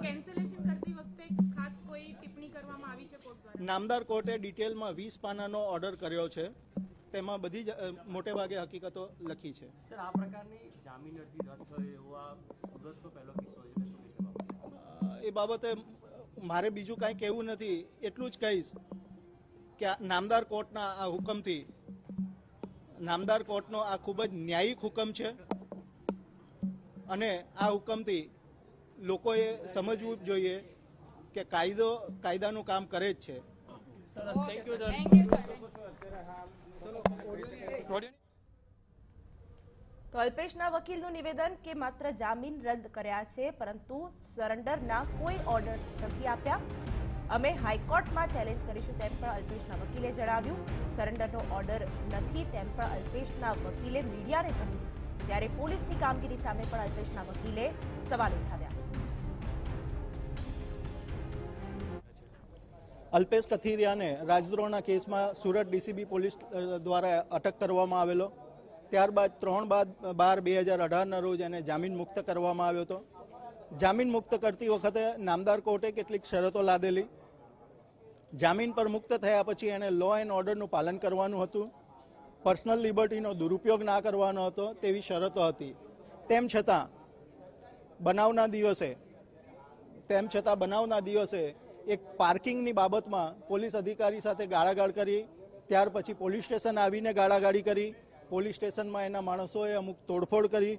Cancellation કરતી વખતે ખાસ કોઈ ટિપ્પણી કરવામાં આવી છે કોર્ટ દ્વારા? નામદાર કોર્ટે ડિટેલમાં 20 પાનાનો ઓર્ડર કર્યો છે, તેમાં બધી જ મોટે ભાગે હકીકતો લખી છે. સર, આ પ્રકારની જામીન અરજી રદ થઈ એવો આ સુરતનો પહેલો કિસ્સો છે. એ બાબતે મારે બીજું કાંઈ કહેવું નથી. એટલું જ કહીશ કે નામદાર કોર્ટના આ હુકમથી, નામદાર કોર્ટનો આ ખૂબ જ ન્યાયિક હુકમ છે અને આ હુકમથી લોકોએ સમજવું જોઈએ કે કાયદાનું કામ કરે જ છે. તો અલ્પેશના વકીલનું નિવેદન કે માત્ર જામીન રદ કર્યા છે પરંતુ સરેન્ડરના કોઈ ઓર્ડર્સ નથી આપ્યા. અમે હાઈકોર્ટમાં ચેલેન્જ કરીશું તેમ પણ અલ્પેશના વકીલે જણાવ્યું. સરેન્ડરનો ઓર્ડર નથી તેમ પણ અલ્પેશના વકીલે મીડિયાને કહ્યું. ત્યારે પોલીસની કામગીરી સામે પણ અલ્પેશના વકીલે સવાલ ઉઠાવ્યા. અલ્પેશ કથિરિયાને રાજદ્રોહના કેસમાં સુરત ડીસીબી પોલીસ દ્વારા અટક કરવામાં આવેલો. ત્યારબાદ 3/12/2018ના રોજ એને જામીન મુક્ત કરવામાં આવ્યો હતો. જામીન મુક્ત કરતી વખતે નામદાર કોર્ટે કેટલીક શરતો લાદેલી. જામીન પર મુક્ત થયા પછી એને લો એન્ડ ઓર્ડરનું પાલન કરવાનું હતું, પર્સનલ લિબર્ટીનો દુરુપયોગ ના કરવાનો હતો, તેવી શરતો હતી. તેમ છતાં બનાવના દિવસે એક પાર્કિંગની બાબતમાં પોલીસ અધિકારી સાથે ગાળાગાળ કરી, ત્યાર પછી પોલીસ સ્ટેશન આવીને ગાળાગાળી કરી. પોલીસ સ્ટેશનમાં એના માણસોએ અમુક તોડફોડ કરી.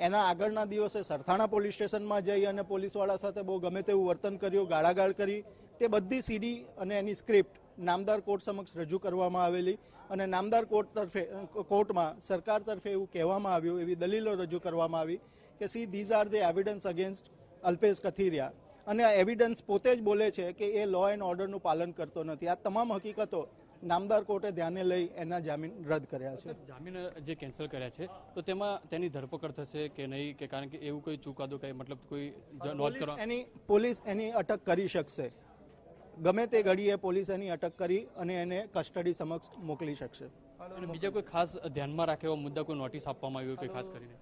એના આગળના દિવસે સરથાણા પોલીસ સ્ટેશનમાં જઈ અને પોલીસવાળા સાથે બહુ ગમે તેવું વર્તન કર્યું, ગાળાગાળ કરી. તે બધી સીડી અને એની સ્ક્રિપ્ટ નામદાર કોર્ટ સમક્ષ રજૂ કરવામાં આવેલી અને નામદાર કોર્ટમાં સરકાર તરફે એવું કહેવામાં આવ્યું, એવી દલીલો રજૂ કરવામાં આવી કે these are the evidence against Alpesh Kathiria. અને આ એવિડન્સ પોતે જ બોલે છે કે એ લો એન્ડ ઓર્ડરનું પાલન કરતો નથી. આ તમામ હકીકતો નામદાર કોર્ટે ધ્યાને લઈ એના જામીન રદ કર્યા છે. જામીન જે કેન્સલ કર્યા છે તો તેમાં તેની ધરપકડ થશે કે નહીં, કે કારણ કે એવું કોઈ ચુકાદો કઈ મતલબ કોઈ નોંધ કરવા પોલીસ એની અટક કરી શકશે. ગમે તે ઘડીએ પોલીસ એની અટક કરી અને એને કસ્ટડી સમક્ષ મોકલી શકશે. અને બીજા કોઈ ખાસ ધ્યાનમાં રાખે એવા મુદ્દા કોઈ નોટિસ આપવામાં આવ્યું કોઈ ખાસ કરીને?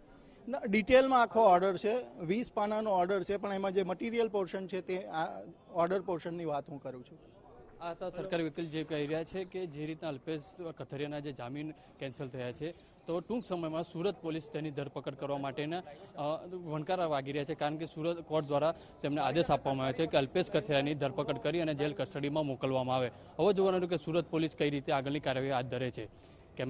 ડિટેલમાં આખો ઓર્ડર છે, 20 પાનાનો ઓર્ડર છે, પણ એમાં જે મટીરિયલ પોર્શન છે તે આ ઓર્ડર પોર્શનની વાત હું કરું છું. આ તો સરકારી વકીલ જે કહી રહ્યા છે કે જે રીતના અલ્પેશ કથિરિયાના જે જામીન કેન્સલ થયા છે તો ટૂંક સમયમાં સુરત પોલીસ તેની ધરપકડ કરવા માટેના વણકારા વાગી રહ્યા છે, કારણ કે સુરત કોર્ટ દ્વારા તેમને આદેશ આપવામાં આવ્યો છે કે અલ્પેશ કથિરિયાની ધરપકડ કરી અને જેલ કસ્ટડીમાં મોકલવામાં આવે. હવે જોવાનું કે સુરત પોલીસ કઈ રીતે આગળની કાર્યવાહી હાથ ધરે છે.